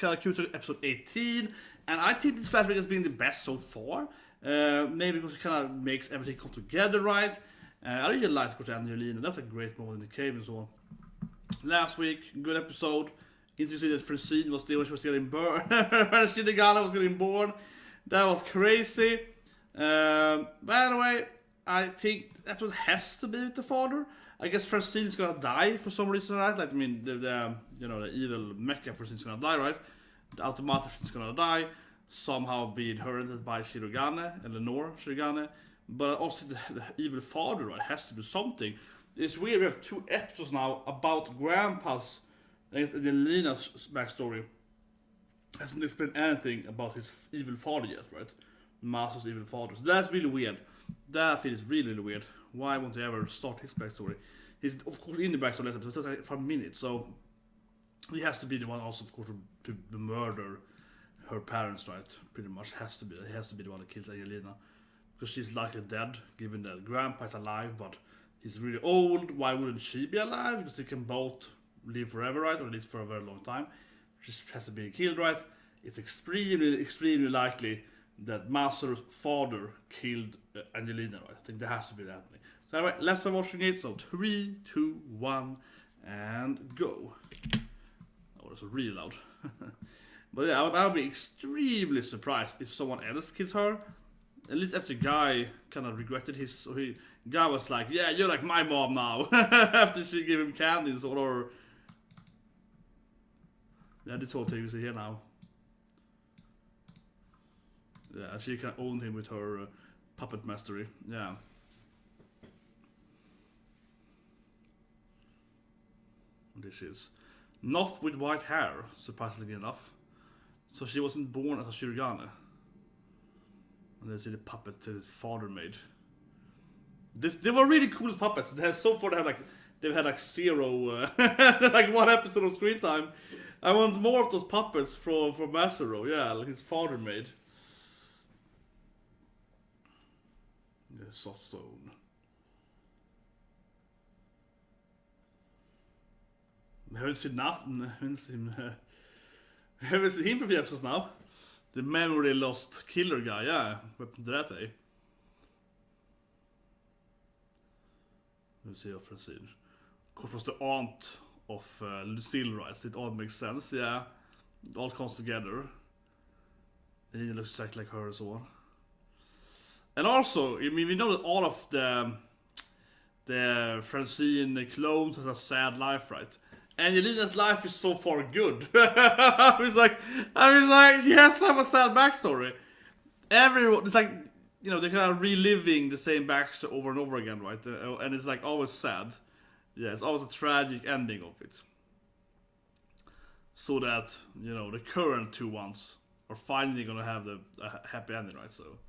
Karakuri Circus episode 18, and I think this flashback has been the best so far. Maybe because it kind of makes everything come together right. I really like Angelina. That's a great moment in the cave and so on. Last week, good episode. Interesting that Francine was there when she was getting born. When Shirogane was getting born. That was crazy. By the way, I think the episode has to be with the father. I guess Francine's gonna die for some reason, right? Like, I mean, the evil mecha Francine's gonna die, right? The automata is gonna die. Somehow be inherited by Shirogane, Eleanor Shirogane. But also the evil father, right, has to do something. It's weird, we have 2 episodes now about Grandpa's Angelina's backstory. Hasn't explained anything about his evil father yet, right? Master's evil father. So that's really weird. That feels really, really weird. Why won't they ever start his backstory? He's, of course, in the backstory episode, it's just like for a minute, so he has to be the one also, of course, to murder her parents, right? Pretty much has to be. He has to be the one that kills Angelina. Because she's likely dead, given that Grandpa is alive, but he's really old. Why wouldn't she be alive? Because they can both live forever, right? Or at least for a very long time. She has to be killed, right? It's extremely, extremely likely that Master's father killed Angelina, right? I think there has to be that thing. So anyway, let's start watching it. So 3, 2, 1, and go. Oh, that's really loud. But yeah, I would be extremely surprised if someone else kills her. At least after Guy kind of regretted his... So Guy was like, yeah, you're like my mom now. After she gave him candies or... Yeah, this whole thing is here now. Yeah, she kind of owned him with her puppet mastery. Yeah. This is not with white hair, surprisingly enough. So she wasn't born as a Shirogane. And then see the puppet his father made. They were really cool puppets. But they had so far they've had like 0 like 1 episode of screen time. I want more of those puppets from Masero. Yeah, like his father made. The soft zone. I haven't seen nothing. I haven't seen him for a few episodes now. The memory lost killer guy, yeah. Weapon to that, eh? Let's see how Francine. Of course, was the aunt of Lucille, right? So it all makes sense, yeah. It all comes together. And he looks exactly like her and so on. And also, I mean, we know that all of the Francine clones has a sad life, right? Angelina's life is so far good. I was like, she has to have a sad backstory. Everyone, it's like, you know, they're kind of reliving the same backstory over and over again, right? And it's like always sad. Yeah, it's always a tragic ending of it. So that, you know, the current 2 ones are finally gonna have a happy ending, right? So.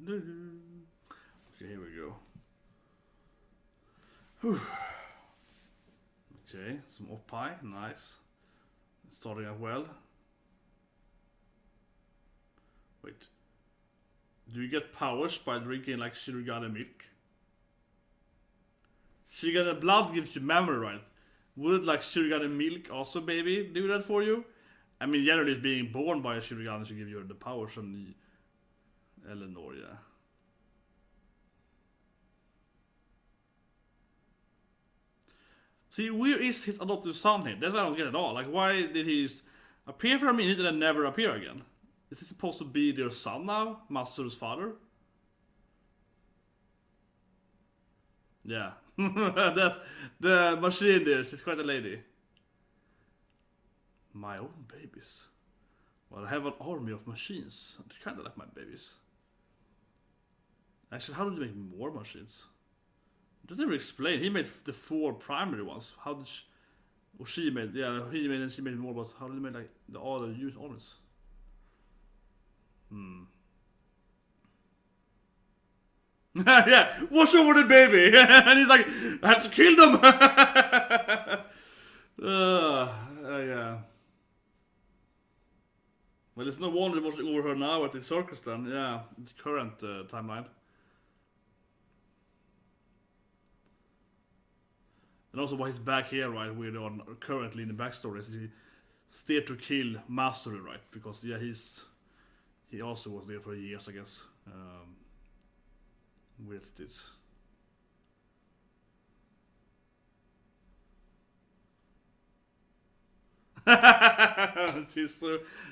Okay, here we go. Whew. Okay, some op-pie, nice. Starting out well. Wait. Do you get powers by drinking like Shirogane milk? Shirogane blood gives you memory, right? Would like Shirogane milk also, baby, do that for you? I mean, generally being born by a Shirogane should give you the powers from the Eleanor, yeah. See, where is his adoptive son here? That's what I don't get at all. Like, why did he just appear for a minute and then never appear again? Is he supposed to be their son now? Master's father? Yeah. The machine there, she's quite a lady. My own babies. Well, I have an army of machines. They're kind of like my babies. Actually, how did you make more machines? It doesn't even explain. He made the 4 primary ones. How did she... Or she made... Yeah, he made and she made more, but how did they make like the other used armies? Yeah, watch over the baby! And he's like, I have to kill them! Yeah. Well, it's no wonder they watching over her now at the circus then. Yeah, the current timeline. also why he's back here, right? We're on currently in the backstory. Is he steered to kill Mastery, right? Because yeah, he also was there for years, I guess. With this.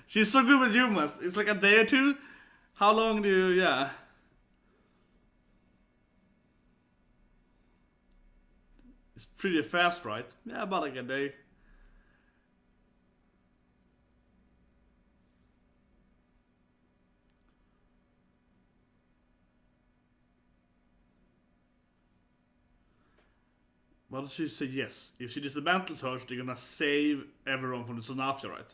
she's so good with humans. It's like a day or two. How long do you? Yeah. It's pretty fast, right? Yeah, about like a day. Why does she say yes? If she dismantles her, they're gonna save everyone from the Sonafia, right?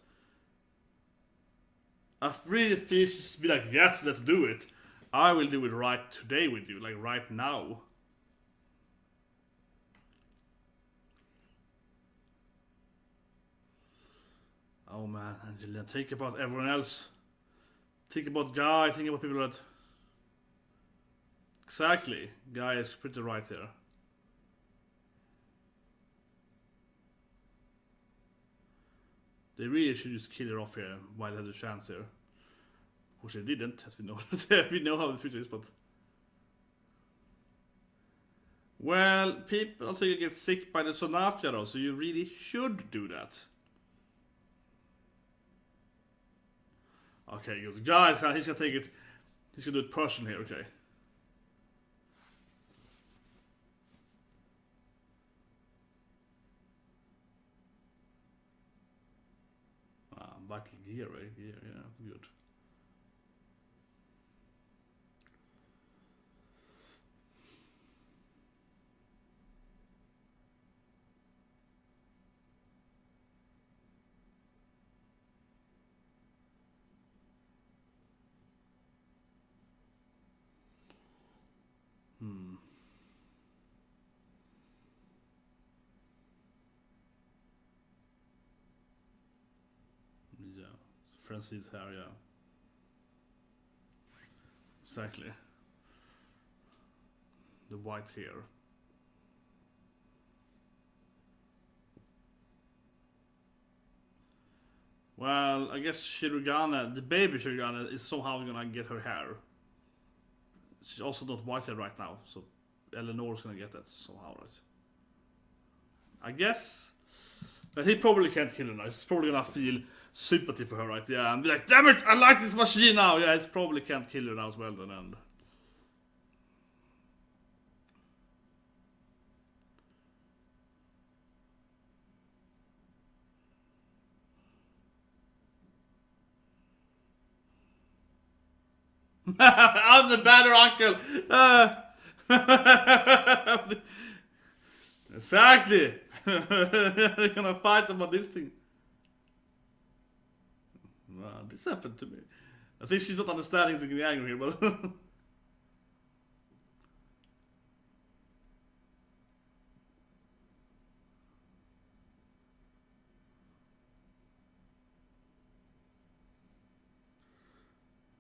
I really feel she should be like, yes, let's do it. I will do it right today with you, like right now. Oh man, Angelina, think about everyone else. Think about Guy, think about people that... Exactly, Guy is pretty right here. They really should just kill her off here while they had a chance here. Of course they didn't, as we know. We know how the future is, but... Well, people also get sick by the Sonafia though, so you really should do that. Okay, good. Guys, he's gonna take it. He's gonna do it personally here, okay. Vital gear, right? Yeah, that's good. Yeah, Francince's hair, yeah. Exactly. The white hair. Well, I guess Shirogane, the baby Shirogane, is somehow gonna get her hair. She's also not white hair right now, so Eleanor's gonna get that somehow, right? I guess. But he probably can't kill her now. He's probably gonna feel sympathy for her, right? Yeah, and be like, damn it, I like this machine now. Yeah, he's probably can't kill her now as well then. And I'm the better uncle. Exactly. They're gonna fight about this thing. Wow, this happened to me. I think she's not understanding the anger here, but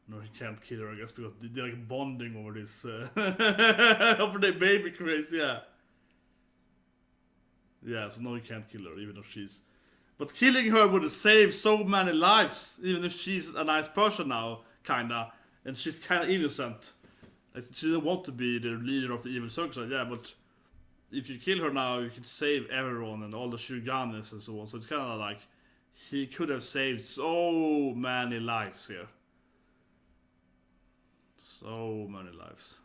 no, he can't kill her, I guess, because they're like bonding over this, over the baby craze, yeah. Yeah, so no, he can't kill her, even though she's... But killing her would save so many lives, even if she's a nice person now, kinda. And she's kinda innocent. Like, she doesn't want to be the leader of the evil circus, yeah, but... If you kill her now, you can save everyone and all the Shiroganes and so on. So it's kinda like... He could have saved so many lives here. So many lives.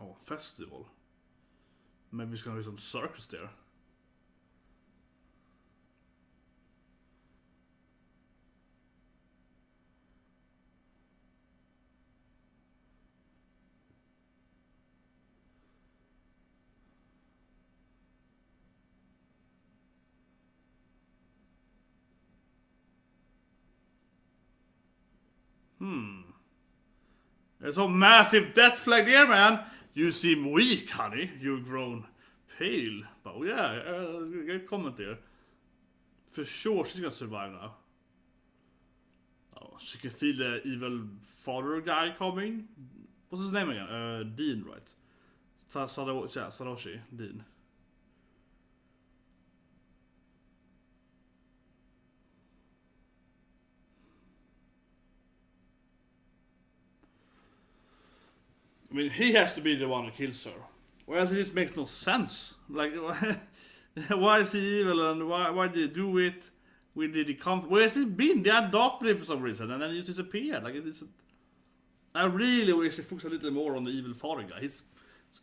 Oh, festival. Maybe it's gonna be some circus there. There's a massive death flag there, man. You seem weak, honey. You've grown pale. But yeah, good comment there. For sure, she's gonna survive now. Oh, she can feel the evil father guy coming. What's his name again? Dean, right? Saroshi Dean. I mean, he has to be the one who kills her. Whereas it just makes no sense. Like, why is he evil and why did he do it? Where did he come from? Where has he been? They adopted him for some reason and then he just disappeared. Like, I really wish they focused a little more on the evil father guy. He's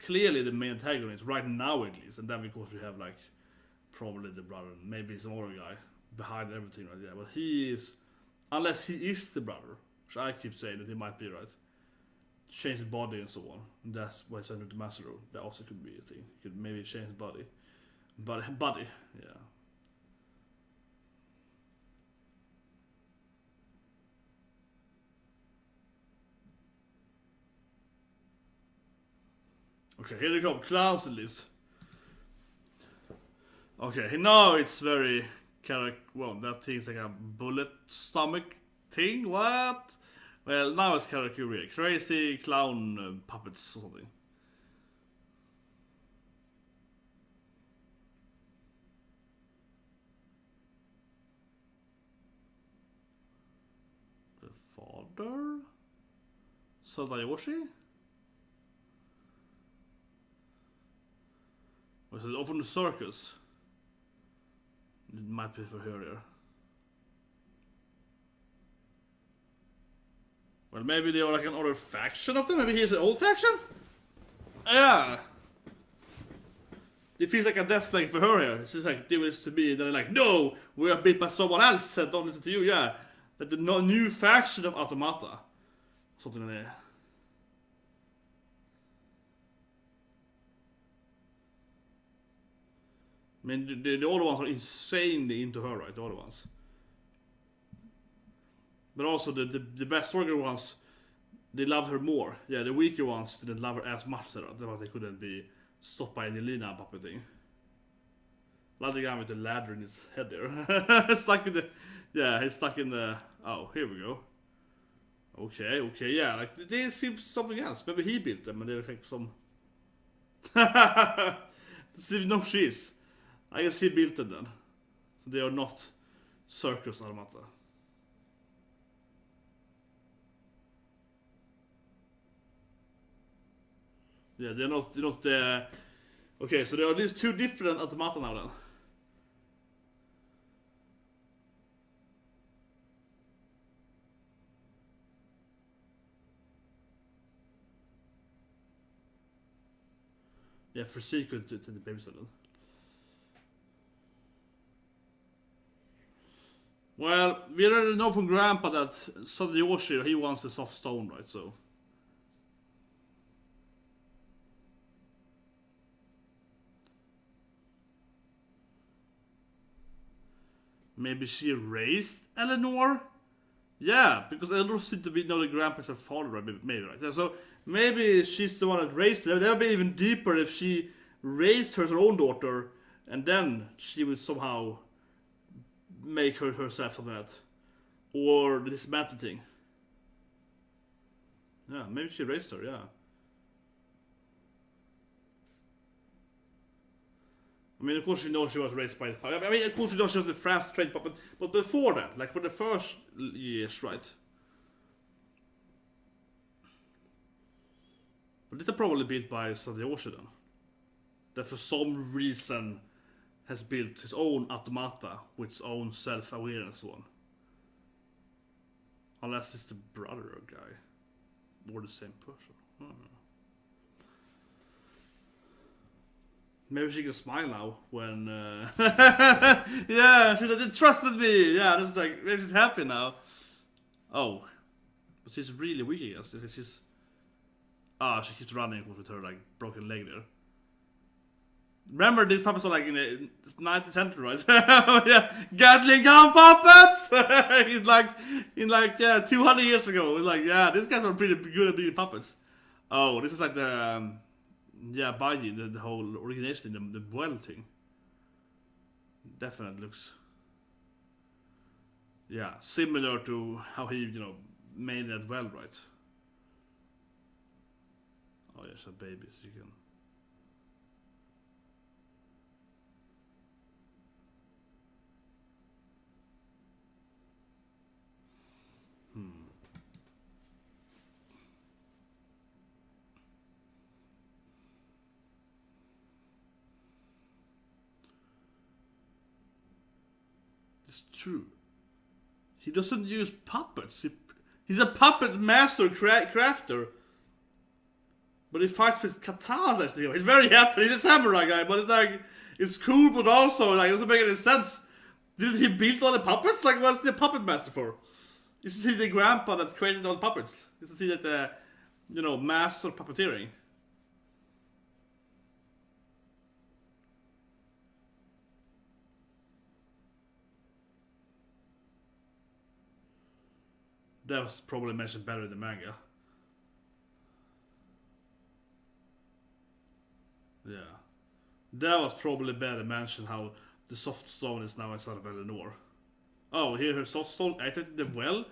clearly the main antagonist right now at least. And then of course we have like probably the brother, maybe some other guy behind everything right there. But he is, unless he is the brother, which I keep saying that he might be, right? Change his body and so on. And that's why it's under the Master Road. That also could be a thing. He could maybe change his body. Body, yeah. Okay, here they come. Clowns at least. Okay, now it's very well, that thing's like a bullet stomach thing. What? Well, now it's Karakuri. Crazy clown puppets or something. The father? Sadayoshi? Was it off from the circus? It might be for her there. Well, maybe they are like another faction of them. Maybe he's an old faction? Yeah. It feels like a death thing for her here. It's just like, do this to me. And then they're like, no, we are beat by someone else. Don't listen to you, yeah. Like the new faction of automata. Something in there. I mean, the other ones are insanely into her, right? The other ones. But also the best stronger ones, they love her more. Yeah, the weaker ones didn't love her as much. They couldn't be stopped by Angelina puppeting. Like the guy with the ladder in his head there. Stuck in the... Yeah, he's stuck in the... Oh, here we go. Okay, yeah. Like, they seem something else. Maybe he built them and they're like some... There's no cheese. I guess he built them then. So they are not circus automata. Yeah, they're not the... Okay, so there are these two different automata now then. Yeah, Francine could take the babysitter then. Well, we already know from Grandpa that Sadayoshi, he wants the soft stone, right? So... Maybe she raised Eleanor? Yeah, because Eleanor seemed to know the grandpa's her father, right? Maybe, right? So maybe she's the one that raised her. That would be even deeper if she raised her own daughter and then she would somehow make her herself something like that. Or the dismantle thing. Yeah, maybe she raised her, yeah. I mean, of course you know she was raised by... I mean, of course you know she was the France trained puppet, but before that, like for the first years, right? But these are probably built by Sadayoshi then. That for some reason has built his own automata with its own self-awareness and so on. Unless it's the brother guy. Or the same person. I don't know. Maybe she can smile now when... yeah, she said, they trusted me! Yeah, this is like, maybe she's happy now. Oh. But she's really weak, I guess. She's... she keeps running with her, like, broken leg there. Remember, these puppets are like in the 19th century, right? Yeah, Gatling gun puppets! in 200 years ago. It's like, yeah, these guys are pretty good at being puppets. Oh, this is like the... yeah, Baji, the whole origination, the well thing. Definitely looks... yeah, similar to how he, made that well, right? Oh, yeah, so babies, you can... It's true. He doesn't use puppets. He's a puppet master crafter. But he fights with katanas actually. He's very happy. He's a samurai guy, but it's like it's cool, but also like it doesn't make any sense. Didn't he build all the puppets? Like what's the puppet master for? Isn't he the grandpa that created all the puppets? Isn't he that master puppeteering? That was probably mentioned better in the manga. Yeah. That was probably better mentioned how the soft stone is now inside of Eleanor. Oh, here her soft stone activated the well.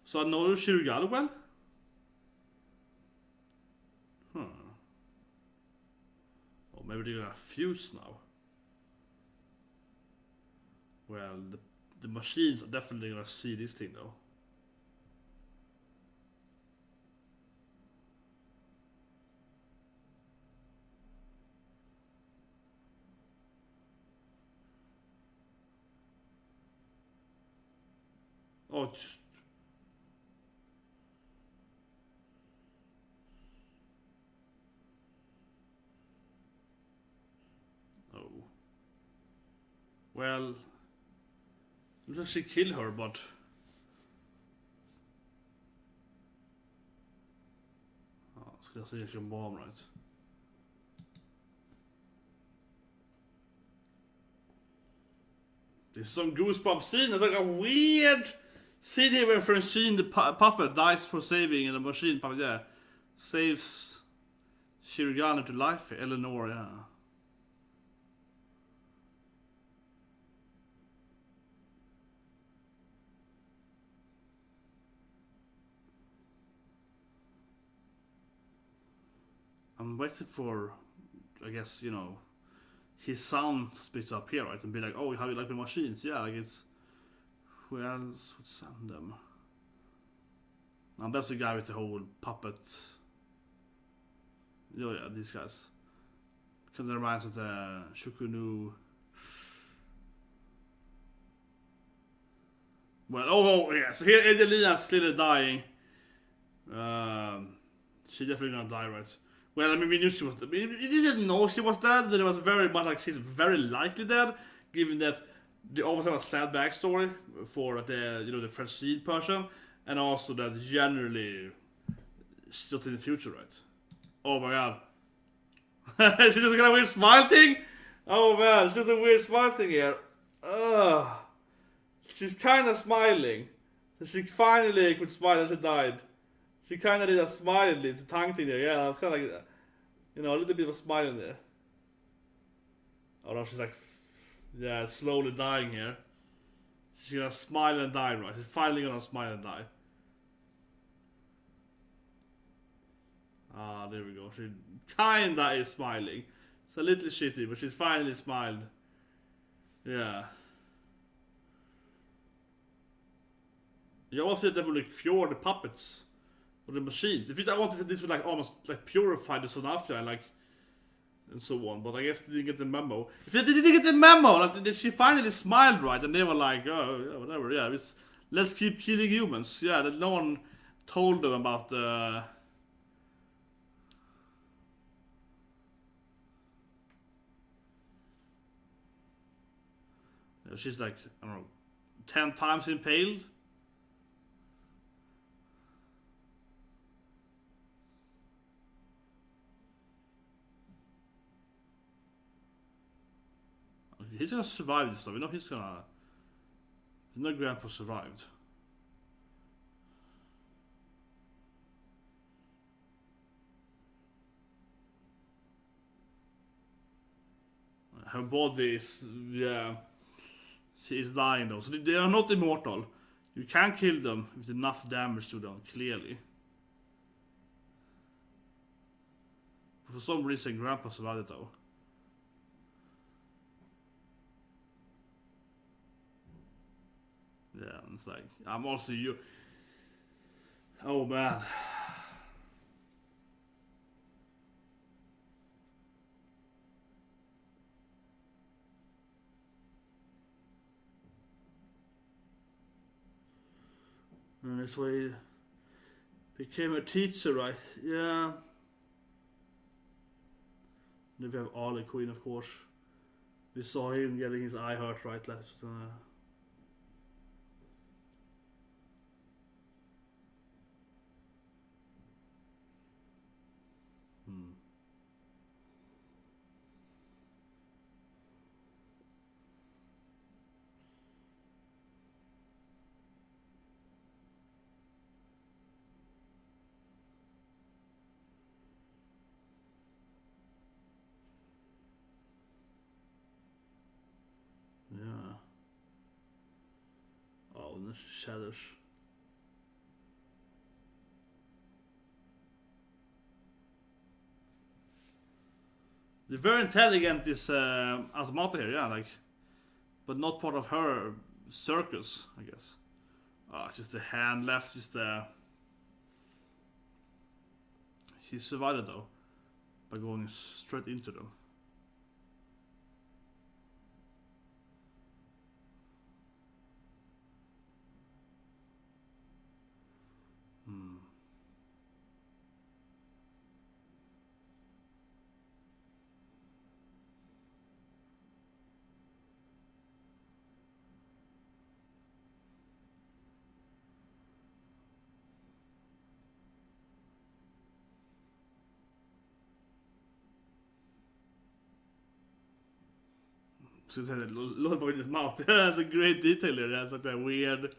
So I know Shirogane well? Huh. Or maybe they're gonna fuse now. Well, the machines are definitely gonna see this thing though. Oh, oh. Well, let's actually kill her, but ska jag se vilken bomb right. This is some goosebump scene. It's like a weird scene here where Francine, the puppet, dies for saving, and the machine puppet, saves Shirogane to life. Eleanor, yeah. I'm waiting for, I guess, his son to spit up here, right? And be like, oh, how you like the machines? Yeah, like it's... Who else would send them? And that's the guy with the whole puppet... Oh yeah, these guys. Kind of reminds of the Shukunu... Well, oh yeah, so here Angelina's clearly dying. She's definitely gonna die, right? Well, I mean, we knew she was dead. We didn't know she was dead, but it was very much like she's very likely dead, given that they always have a sad backstory for the Francine person, and also that generally she's not in the future, right? Oh my god. She does got a weird smile thing? Oh man, she does a weird smile thing here. Ugh. She's kinda smiling. So she finally could smile and she died. She kinda did a smile, it's a tongue thing there, yeah, it's kinda like, a little bit of a smile in there. Oh no, she's like, yeah, slowly dying here. She's gonna smile and die, right? She's finally gonna smile and die. Ah, there we go. She kinda is smiling. It's a little shitty, but she's finally smiled. Yeah. You also definitely cure the puppets or the machines. If I wanted this would like almost like purify the Sonafia, like and so on, but I guess they didn't get the memo. If they didn't get the memo, like she finally smiled, right, and they were like, oh yeah, whatever, yeah, let's keep killing humans. Yeah, that no one told them about the. She's like, I don't know, 10 times impaled. He's gonna survive this stuff. He's gonna. No grandpa survived. Her body is, yeah. She is dying though. So they are not immortal. You can kill them with enough damage to them, clearly. For some reason, grandpa survived it though. Yeah, it's like, I'm also you. Oh man. And this way he became a teacher, right? Yeah. Then we have Ali Queen, of course. We saw him getting his eye hurt, right? Yeah. Oh, and the shadows. They're very intelligent, this automata here, yeah, like, but not part of her circus, I guess. Oh, it's just the hand left, just the. She survived it though, by going straight into them. So he had a lollipop in his mouth. That's a great detail there. That's like that weird.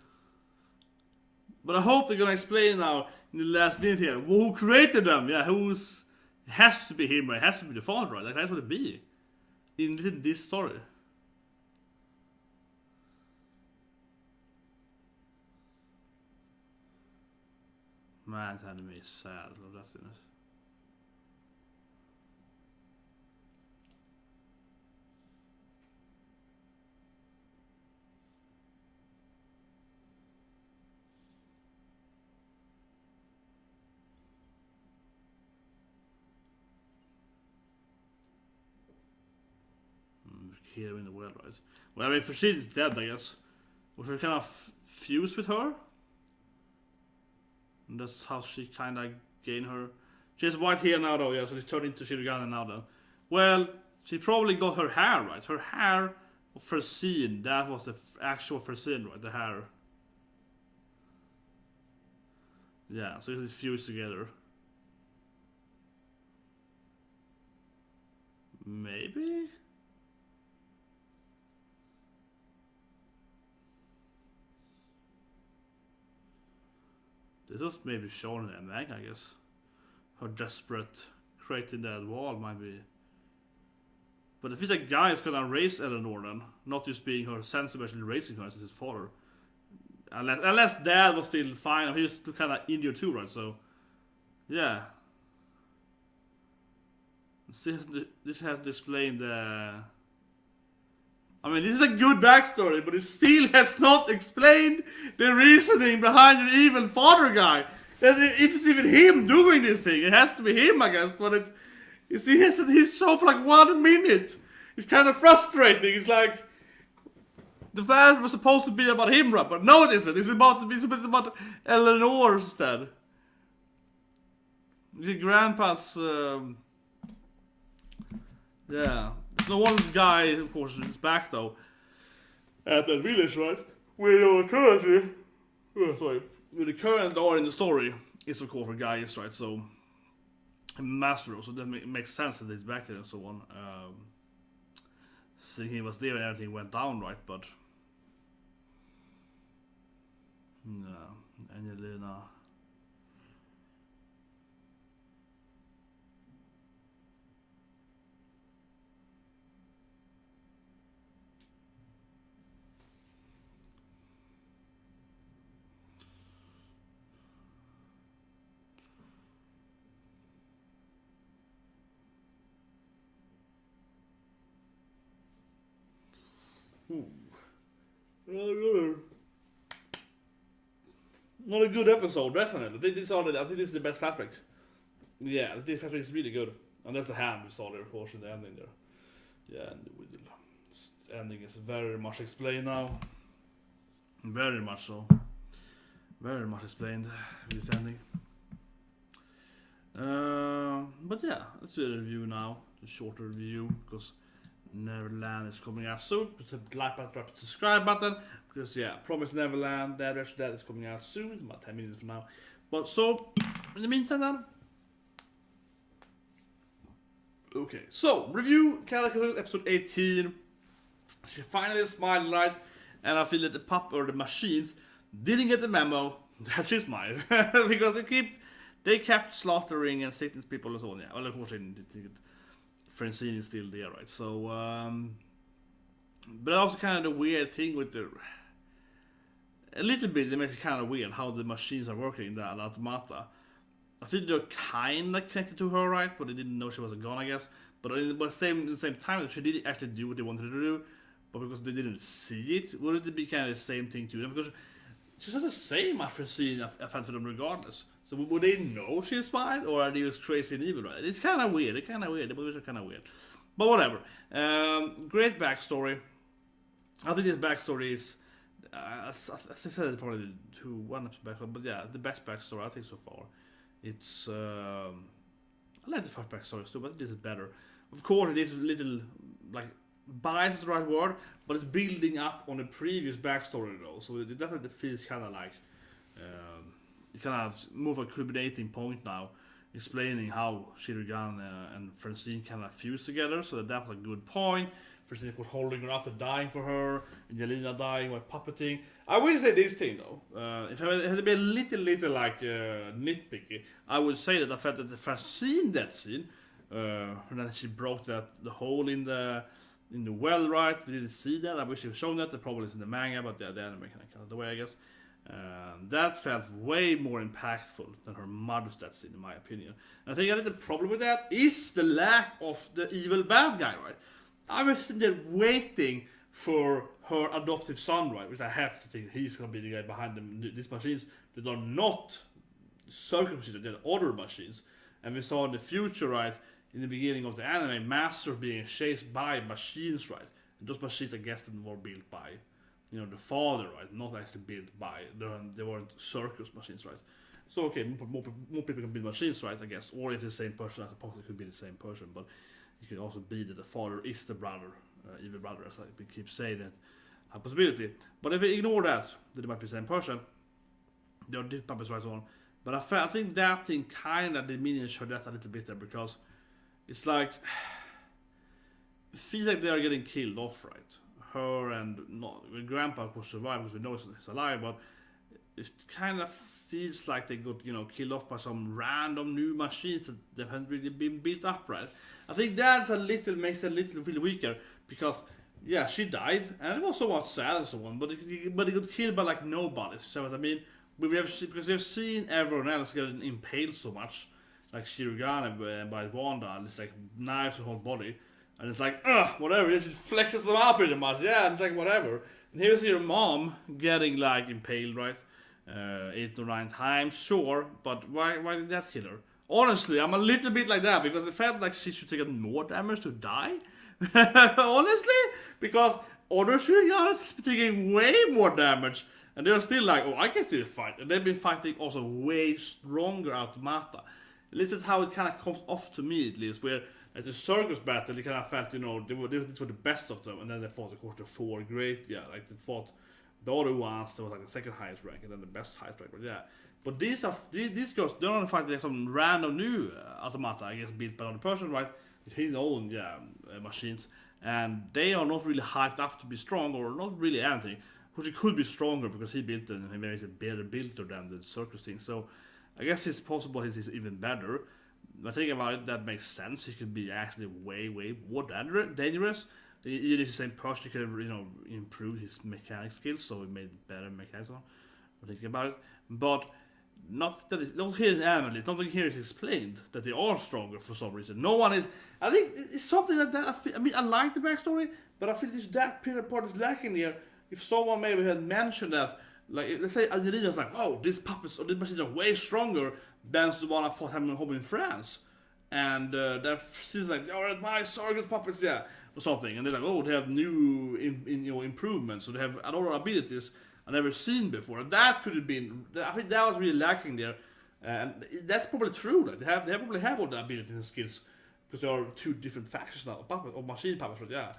But I hope they're gonna explain now in the last minute here who created them. Yeah, who's it has to be him, right? It has to be the father, right? Like that's what it be in this story. Man, this anime is sad. That's in it. Here in the world, right? Well, I mean, Francine is dead, I guess. Was she kind of fused with her? And that's how she kind of gained her. She has white hair now, though, yeah, so she turned into Shirogane now, though. Well, she probably got her hair, right? Her hair of Francine, that was the actual Francine, right? The hair. Yeah, so it's fused together. Maybe? This was maybe shown in the manga, I guess. Her desperate creating that wall might be. But if it's a guy who's gonna raise Eleanor then, not just being her sensible actually raising her as his father. Unless dad was still fine, he was still kinda injured too, right? So yeah. This has to explain the. I mean, this is a good backstory, but it still has not explained the reasoning behind the evil father guy. And if it's even him doing this thing, it has to be him, I guess. But it, you see, he's show for like 1 minute. It's kind of frustrating. It's like the fan was supposed to be about him, right? But no, it isn't. It's about Eleanor instead. The grandpa's. Yeah. There's no one guy, of course, is back though. At that village, right? Where currently. Sorry. Where the current are in the story is, of course, a guy is, right? So. Master, so that makes sense that he's back there and so on. Seeing he was there and everything went down, right? But. Yeah. Angelina. Not a good episode, definitely. I think this is the best flashback. Yeah, this flashback is really good. And that's the hand we saw there, of course, in the ending there. Yeah, and the ending is very much explained now. Very much so. Very much explained in this ending. But yeah, let's do a review now. A shorter review because Neverland is coming out soon. Put the like button, drop the subscribe button because yeah, Promise Neverland, that is coming out soon. It's about 10 minutes from now. But so in the meantime, then. Okay, so review Karakuri episode 18. She finally smiled right, and I feel that the pup or the machines didn't get the memo that she smiled because they kept slaughtering and sentencing people and so on. Yeah, well of course they didn't. Francine is still there, right? So, but also kind of the weird thing with a little bit it makes it kind of weird how the machines are working, the automata. I think they're kind of connected to her, right? But they didn't know she was a gun, I guess. But at the same time, she did actually do what they wanted to do. But because they didn't see it, would it be kind of the same thing to them? Because she's not the same as Francine, I felt to them regardless. So would they know she's spied, or are they just crazy and evil, right? It's kind of weird. The movies are kind of weird. But whatever. Great backstory. I think this backstory is, as I said, it's probably one episode backstory. But yeah, the best backstory I think so far. It's I like the first backstory too, but this is better. Of course, it is a little like biased is the right word, but it's building up on the previous backstory though, so it definitely feels kind of like it kind of move a culminating point now, explaining how Shirogane and Francine kind of fuse together. So that was a good point. Francine was holding her after dying for her, Angelina dying while puppeting. I will say this thing though, if I had to be a little like nitpicky, I would say that I felt that the Francine death scene, and then she broke the hole in the well, right? We didn't see that. I wish they had shown that. The problem is in the manga, but the anime kind of cut it away, I guess. That felt way more impactful than her mother's death scene, in my opinion. And I think I think the problem with that is the lack of the evil bad guy, right? I was sitting there waiting for her adoptive son, right? Which I have to think he's gonna be the guy behind them. These machines that are not circus machines, they're other machines. And we saw in the future, right, in the beginning of the anime, Master being chased by machines, right? And those machines, I guess, that were built by, the father, right? Not actually built by. They weren't circus machines, right? So okay, more people can build machines, right? I guess, or if it's the same person, I suppose it could be the same person, but it could also be that the father is the brother, evil brother, as I keep saying that a possibility. But if we ignore that it might be the same person, there are different puppets right on. But I think that thing kind of diminished her death a little bit there because it's like it feels like they are getting killed off, right? Her and Grandpa could survive because we know he's alive, but it kind of feels like they got killed off by some random new machines that haven't really been built up, right? I think that's makes it a little feel weaker because yeah, she died and it was somewhat sad and so on, but it got killed by like nobody. So what I mean, because we've seen everyone else getting impaled so much, like Shirogane by Wanda, and it's like knives the whole body, and it's like whatever, it just flexes them out pretty much, yeah, and it's like whatever. And here's your mom getting like impaled, right? 8 or 9 times, sure, but why did that kill her? Honestly, I'm a little bit like that because it felt like she should take more damage to die. Honestly, because other Shiroganes are taking way more damage, and they're still like, oh, I can still fight. And they've been fighting also way stronger automata. At least that's how it kind of comes off to me, at least, where at the circus battle, they kind of felt, they were the best of them, and then they fought, of course, the 4 great, yeah, like they fought the other ones that was like the second highest rank, and then the best highest rank, but yeah. But these girls, they're not fighting like some random new automata, I guess, built by another person, right? With his own, machines, and they are not really hyped up to be strong, or not really anything. Which he could be stronger because he built it and he made it better builder than the circus thing. So I guess it's possible he's even better. But thinking about it, that makes sense. He could be actually way more dangerous. Even if he's the same person, he could have improved his mechanic skills, so he made better mechanics on. Thinking about it, but not here in anime. Nothing here is explained that they are stronger for some reason. No one is. I think it's something like that. I like the backstory, but I feel that part is lacking here. If someone maybe had mentioned that, like let's say Angelina's like, oh, these puppets or these machines are way stronger than the one I fought him home in France, and that seems like, oh, my circus puppets, yeah, or something, and they're like, oh, they have new improvements, so they have other abilities. I've never seen before. And that could have been, I think that was really lacking there. And that's probably true. Like they probably have all the abilities and skills because there are two different factions now, or machine puppets, right? Yeah.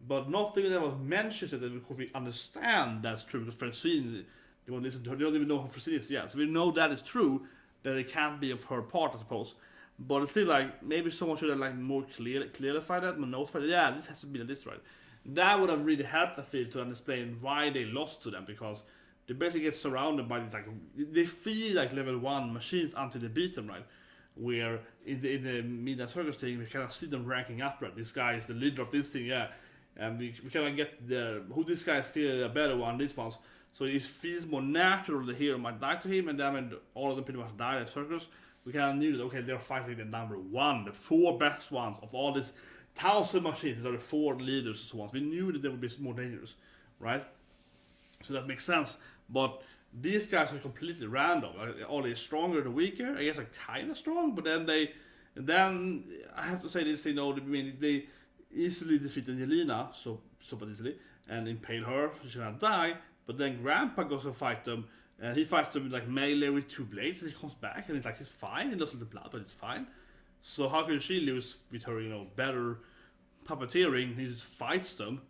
But nothing that was mentioned that we understand that's true because Francine, they won't listen to her. They don't even know who Francine is. Yeah, so we know that is true. That it can't be of her part, I suppose. But it's still like maybe someone should have like more clarify that, more notify that. Yeah, this has to be like this, right? That would have really helped, I feel, to explain why they lost to them because they basically get surrounded by these like they feel like level 1 machines until they beat them, right? Where in the Midnight Circus thing, we kind of see them ranking up, right? This guy is the leader of this thing, yeah. And we kind of get who this guy feel a better one, this ones. So it feels more natural the hero might die to him, and then when all of them pretty much die at Circus, we kind of knew that okay, they're fighting the number 1, the 4 best ones of all these 1,000 machines. These are the 4 leaders and so on. We knew that they would be more dangerous, right? So that makes sense. But these guys are completely random. Are they stronger or weaker? I guess they're kind of strong, but then I have to say this thing. I mean, they easily defeat Angelina, so easily, and impale her. She's gonna die. But then Grandpa goes and fight them, and he fights them like melee with 2 blades, and he comes back, and it's like he's fine. He doesn't the blood, but it's fine. So how can she lose with her, better puppeteering? He just fights them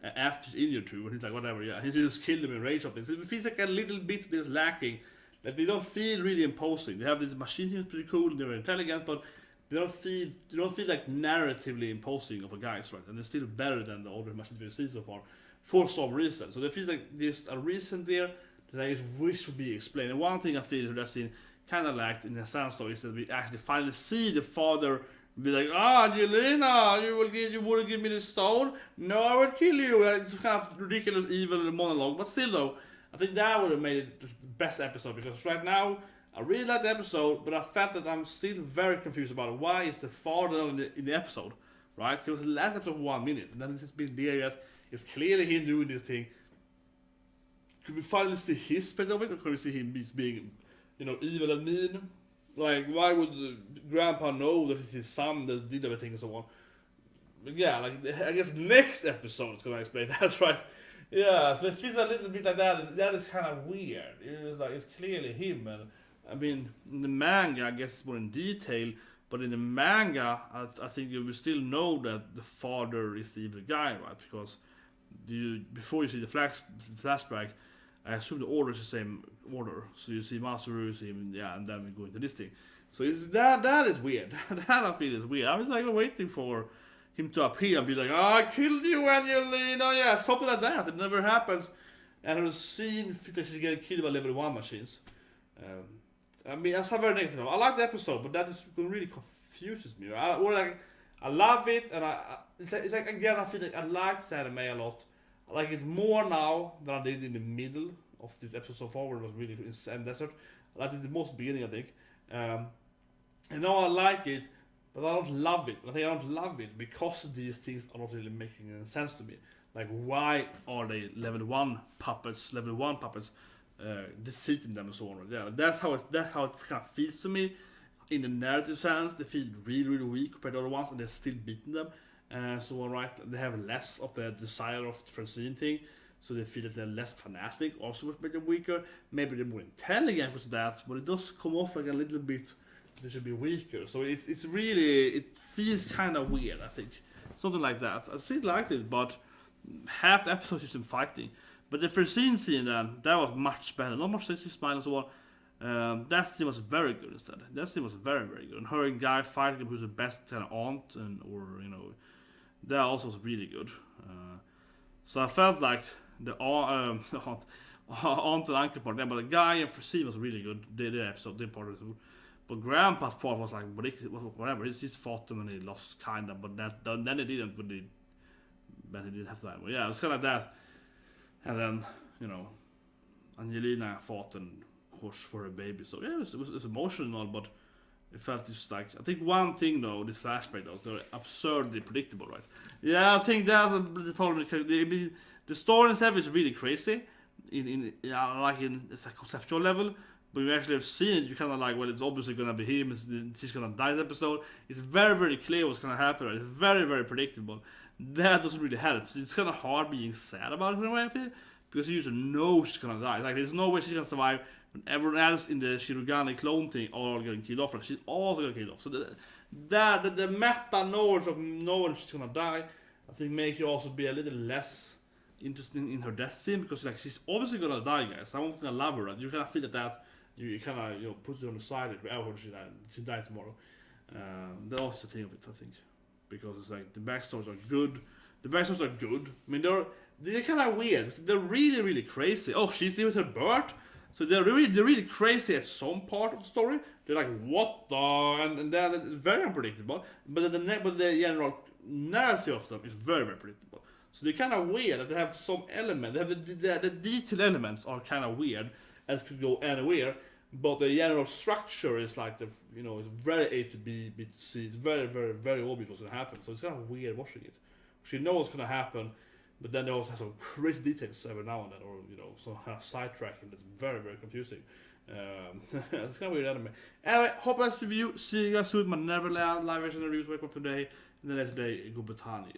after he's injured too, and he's like, whatever, yeah. He just killed them in rage of this. It feels like a little bit this lacking. That they don't feel really imposing. They have this machine team pretty cool, and they're intelligent, but they don't feel like narratively imposing of a guys, right? And they're still better than the older machines we've seen so far. For some reason. So there feels like there's a reason there that I just wish would be explained. And one thing I feel that scene kind of lacked in the Sand story is that we actually finally see the father be like, Angelina, you wouldn't give me the stone? No, I will kill you. It's kind of ridiculous, evil monologue. But still though, I think that would have made it the best episode because right now, I really like the episode, but I felt that I'm still very confused about it. Why is the father in the episode, right? It was the last episode 1 minute, and then it's just been there yet. It's clearly him doing this thing. Could we finally see his aspect of it, or could we see him being, evil and mean? Like, why would Grandpa know that it's his son that did everything and so on? But yeah, like, I guess next episode is gonna explain that, right? Yeah, so it feels a little bit like that. That is kind of weird. It's like, it's clearly him, and I mean, in the manga, I guess it's more in detail, but in the manga, I think you will still know that the father is the evil guy, right? Because before you see the flashback, I assume the order is the same order. So you see Masaru, you see him, and then we go into this thing. So that is weird. That I feel is weird. I was like waiting for him to appear and be like, I killed you, Angelina, yeah, something like that. It never happens. And I was seeing Francince getting killed by level 1 machines. I mean, that's not very negative. I like the episode, but that is really confuses me. I love it, and it's like again, I feel like I like the anime a lot. I like it more now than I did in the middle of this episode so far, where it was really in Sand Desert. I liked it the most beginning, I think. And now I like it, but I don't love it. I think I don't love it because these things are not really making any sense to me. Like, why are they level 1 puppets, defeating them and so on? Yeah, that's how it kind of feels to me. In the narrative sense, they feel really, really weak compared to other ones, and they're still beating them. So on, right, they have less of the desire of the Francine thing, so they feel that they're less fanatic, also which makes them weaker. Maybe they're more intelligent with that, but it does come off like a little bit they should be weaker. So it feels kind of weird, I think. Something like that. I still liked it, but half the episode is them fighting. But the Francine scene then, that was much better. Not much sexy smile and so on. That scene was very good instead. That scene was very, very good. And her and Guy fighting who's the best kind of aunt, that also was really good. So I felt like the aunt and uncle part, but the Guy and Francine was really good. The episode, their part of it. But Grandpa's part was like whatever. He just fought them and he lost kinda, but then he didn't. But he didn't have that. But yeah, it was kind of like that. And then Angelina fought and course for a baby. So yeah, it was emotional, but it felt just like, I think one thing though, this flashback though, they're absurdly predictable, right? Yeah, I think that's the problem. The story itself is really crazy in it's a conceptual level. But you actually have seen it, you kind of like, well, it's obviously going to be him, he's going to die this episode. It's very, very clear what's going to happen, right? It's very, very predictable. That doesn't really help. So it's kind of hard being sad about it in a way, I feel. because you usually know she's gonna die. Like there's no way she's gonna survive when everyone else in the Shirogane clone thing are getting killed off. Like, she's also gonna kill off. So the meta knowledge of knowing she's gonna die, I think makes you also be a little less interested in her death scene, because like she's obviously gonna die, guys. Someone's gonna love her, right? You kind of feel that you kind of put it on the side. She died tomorrow. That's also the thing of it, I think, because it's like the backstories are good. The backstories are good. I mean, they're kind of weird. They're really, really crazy. Oh, she's there with her birth. So they're really crazy at some part of the story. They're like, what the? And then it's very unpredictable. But the general narrative of them is very, very predictable. So they're kind of weird that they have some element. They have the detail elements are kind of weird, and could go anywhere. But the general structure is like it's very A to B, B to C. It's very, very, very obvious what's gonna happen. So it's kind of weird watching it. So you know what's gonna happen, but then they also have some crazy details every now and then, or some kind of sidetracking that's very, very confusing. It's kind of weird anime. Anyway, hope that's the review. See you guys soon. My Neverland live action reviews. Wake up today, and then later today, Gubetani.